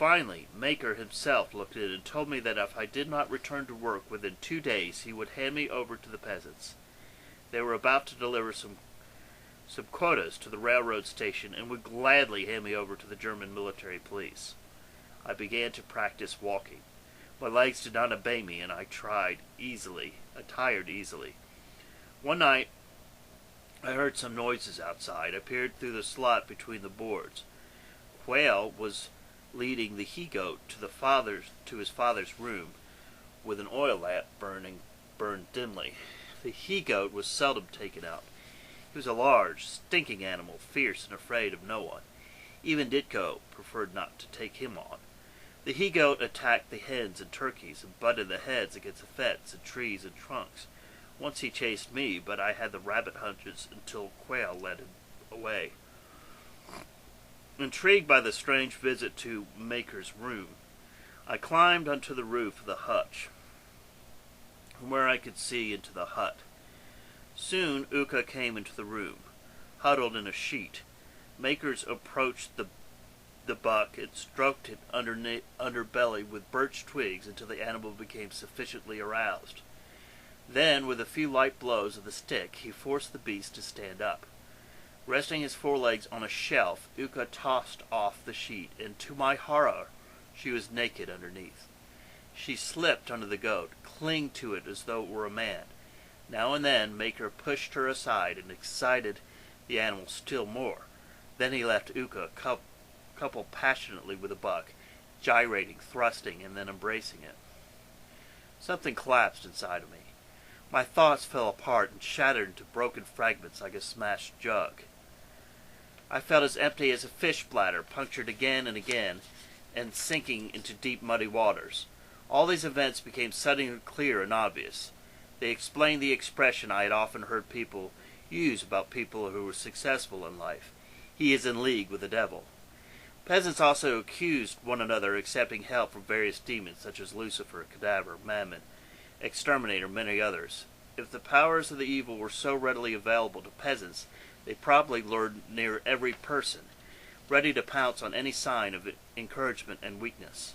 Finally, Maker himself looked in and told me that if I did not return to work within 2 days, he would hand me over to the peasants. They were about to deliver some quotas to the railroad station and would gladly hand me over to the German military police. I began to practice walking. My legs did not obey me, and I tired easily. One night, I heard some noises outside. I peered through the slot between the boards. Quail was leading the he-goat to his father's room, with an oil lamp burned dimly. The he-goat was seldom taken out. He was a large, stinking animal, fierce and afraid of no one. Even Ditko preferred not to take him on. The he-goat attacked the hens and turkeys and butted the heads against the fence and trees and trunks. Once he chased me, but I had the rabbit hunches until Quail led him away. Intrigued by the strange visit to Maker's room, I climbed onto the roof of the hutch, from where I could see into the hut. Soon Uka came into the room, huddled in a sheet. Makers approached the buck and stroked it underbelly with birch twigs until the animal became sufficiently aroused. Then, with a few light blows of the stick, he forced the beast to stand up. Resting his forelegs on a shelf, Uka tossed off the sheet, and to my horror, she was naked underneath. She slipped under the goat, clinging to it as though it were a man. Now and then, Maker pushed her aside and excited the animal still more. Then he left Uka couple passionately with the buck, gyrating, thrusting, and then embracing it. Something collapsed inside of me. My thoughts fell apart and shattered into broken fragments like a smashed jug. I felt as empty as a fish bladder, punctured again and again, and sinking into deep muddy waters. All these events became suddenly clear and obvious. They explained the expression I had often heard people use about people who were successful in life. He is in league with the devil. Peasants also accused one another, accepting help from various demons such as Lucifer, Cadaver, Mammon, Exterminator, and many others. If the powers of the evil were so readily available to peasants, they probably lured near every person, ready to pounce on any sign of encouragement and weakness.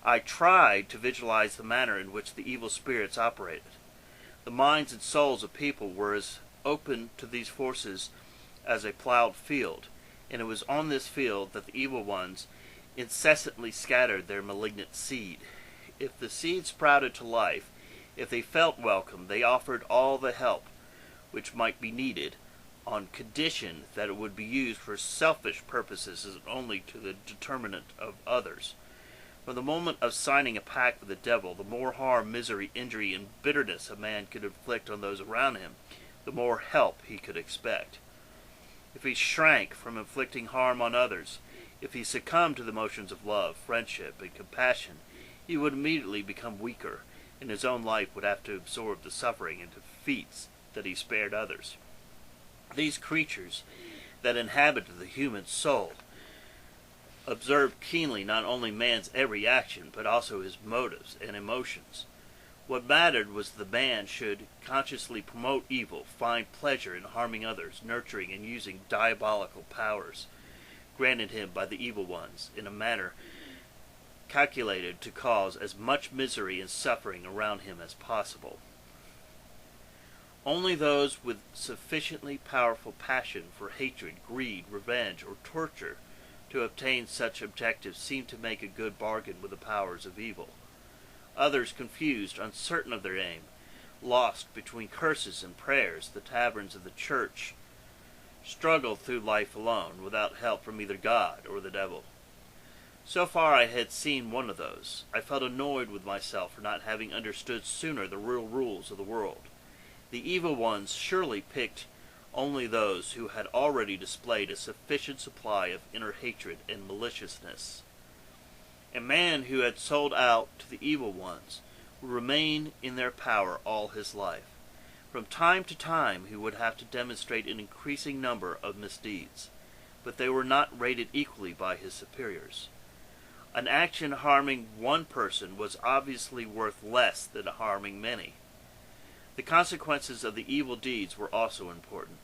I tried to visualize the manner in which the evil spirits operated. The minds and souls of people were as open to these forces as a plowed field, and it was on this field that the evil ones incessantly scattered their malignant seed. If the seed sprouted to life, if they felt welcome, they offered all the help which might be needed, on condition that it would be used for selfish purposes and only to the detriment of others. From the moment of signing a pact with the devil, the more harm, misery, injury, and bitterness a man could inflict on those around him, the more help he could expect. If he shrank from inflicting harm on others, if he succumbed to the motions of love, friendship, and compassion, he would immediately become weaker, and his own life would have to absorb the suffering and defeats that he spared others. These creatures that inhabited the human soul observed keenly not only man's every action, but also his motives and emotions. What mattered was the man should consciously promote evil, find pleasure in harming others, nurturing and using diabolical powers granted him by the evil ones in a manner calculated to cause as much misery and suffering around him as possible. Only those with sufficiently powerful passion for hatred, greed, revenge, or torture to obtain such objectives seem to make a good bargain with the powers of evil. Others, confused, uncertain of their aim, lost between curses and prayers, the taverns of the church, struggled through life alone, without help from either God or the devil. So far I had seen one of those. I felt annoyed with myself for not having understood sooner the real rules of the world. The evil ones surely picked only those who had already displayed a sufficient supply of inner hatred and maliciousness. A man who had sold out to the evil ones would remain in their power all his life. From time to time he would have to demonstrate an increasing number of misdeeds, but they were not rated equally by his superiors. An action harming one person was obviously worth less than harming many. The consequences of the evil deeds were also important.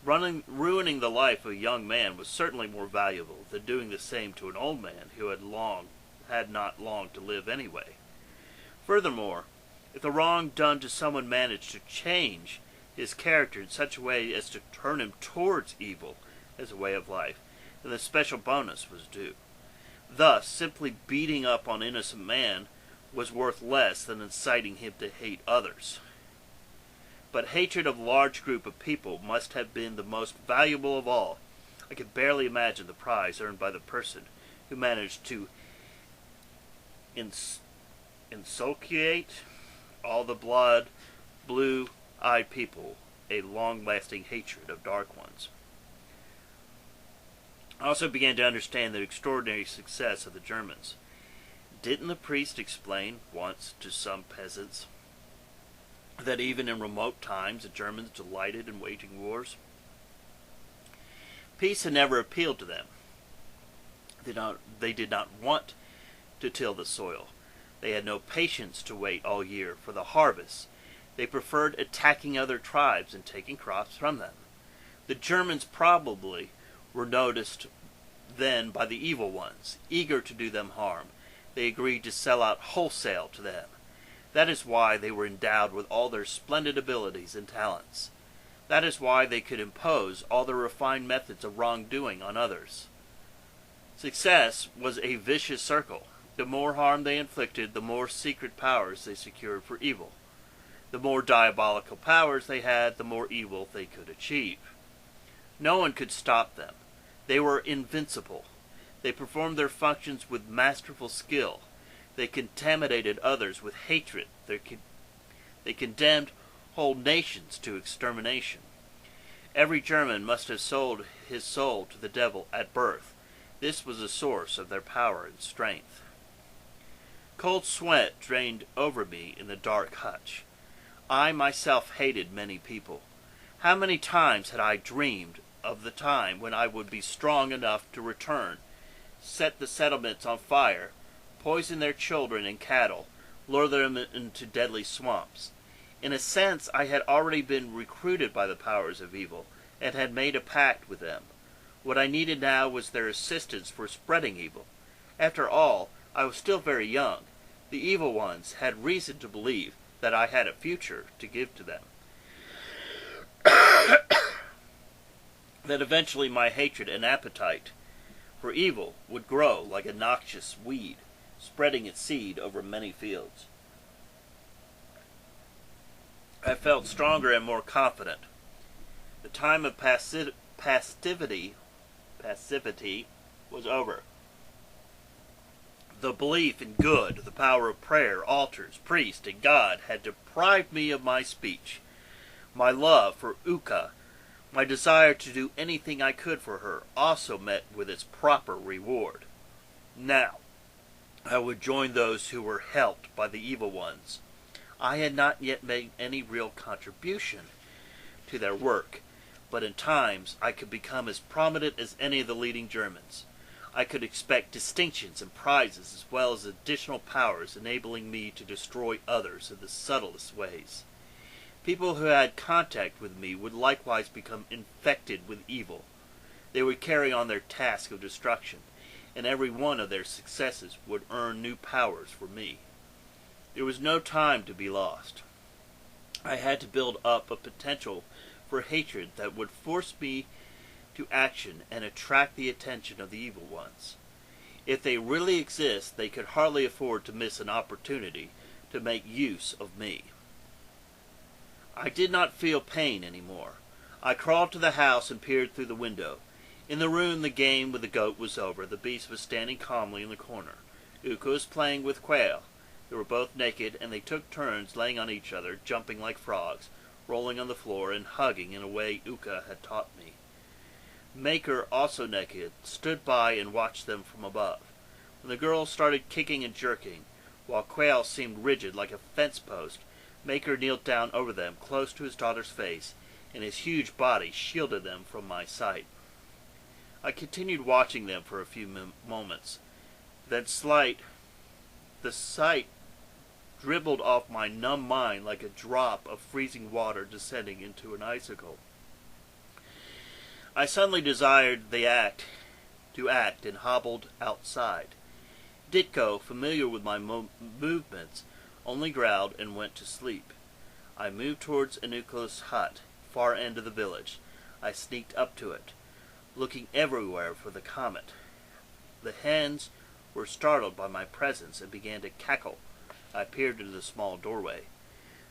Ruining the life of a young man was certainly more valuable than doing the same to an old man who had not long to live anyway. Furthermore, if the wrong done to someone managed to change his character in such a way as to turn him towards evil as a way of life, then the special bonus was due. Thus, simply beating up on innocent man was worth less than inciting him to hate others. But hatred of a large group of people must have been the most valuable of all. I could barely imagine the prize earned by the person who managed to inculcate all the blue-eyed people a long-lasting hatred of dark ones. I also began to understand the extraordinary success of the Germans. Didn't the priest explain once to some peasants that even in remote times the Germans delighted in waging wars? Peace had never appealed to them. They did not want to till the soil. They had no patience to wait all year for the harvest. They preferred attacking other tribes and taking crops from them. The Germans probably were noticed then by the evil ones, eager to do them harm. They agreed to sell out wholesale to them. That is why they were endowed with all their splendid abilities and talents. That is why they could impose all their refined methods of wrongdoing on others. Success was a vicious circle. The more harm they inflicted, the more secret powers they secured for evil. The more diabolical powers they had, the more evil they could achieve. No one could stop them. They were invincible. They performed their functions with masterful skill. They contaminated others with hatred. They condemned whole nations to extermination. Every German must have sold his soul to the devil at birth. This was the source of their power and strength. Cold sweat drained over me in the dark hutch. I myself hated many people. How many times had I dreamed of the time when I would be strong enough to return, set the settlements on fire, poison their children and cattle, lure them into deadly swamps. In a sense, I had already been recruited by the powers of evil, and had made a pact with them. What I needed now was their assistance for spreading evil. After all, I was still very young. The evil ones had reason to believe that I had a future to give to them. That eventually my hatred and appetite for evil would grow like a noxious weed, spreading its seed over many fields. I felt stronger and more confident. The time of passivity was over. The belief in good, the power of prayer, altars, priest, and God had deprived me of my speech. My love for Uka, my desire to do anything I could for her, also met with its proper reward. Now, I would join those who were helped by the evil ones. I had not yet made any real contribution to their work, but in times I could become as prominent as any of the leading Germans. I could expect distinctions and prizes as well as additional powers enabling me to destroy others in the subtlest ways. People who had contact with me would likewise become infected with evil. They would carry on their task of destruction, and every one of their successes would earn new powers for me. There was no time to be lost. I had to build up a potential for hatred that would force me to action and attract the attention of the evil ones. If they really exist, they could hardly afford to miss an opportunity to make use of me. I did not feel pain any more. I crawled to the house and peered through the window. In the room the game with the goat was over. The beast was standing calmly in the corner. Uka was playing with Quail. They were both naked, and they took turns laying on each other, jumping like frogs, rolling on the floor, and hugging in a way Uka had taught me. Maker, also naked, stood by and watched them from above. When the girls started kicking and jerking, while Quail seemed rigid like a fence post, Maker kneeled down over them, close to his daughter's face, and his huge body shielded them from my sight. I continued watching them for a few moments. Then the sight dribbled off my numb mind like a drop of freezing water descending into an icicle. I suddenly desired to act and hobbled outside. Ditko, familiar with my movements, only growled and went to sleep. I moved towards Anuka's hut, far end of the village. I sneaked up to it, looking everywhere for the comet. The hens were startled by my presence and began to cackle. I peered into the small doorway.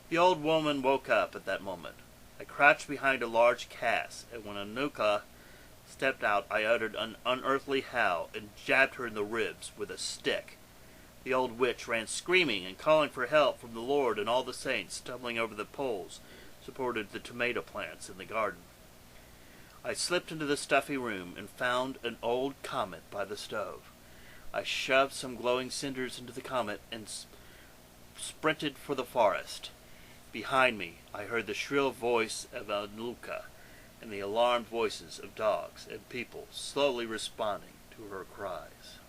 The old woman woke up at that moment. I crouched behind a large cask, and when Anuka stepped out, I uttered an unearthly howl and jabbed her in the ribs with a stick. The old witch ran screaming and calling for help from the Lord and all the saints, stumbling over the poles supported the tomato plants in the garden. I slipped into the stuffy room and found an old comet by the stove. I shoved some glowing cinders into the comet and sprinted for the forest. Behind me, I heard the shrill voice of Anuka and the alarmed voices of dogs and people slowly responding to her cries.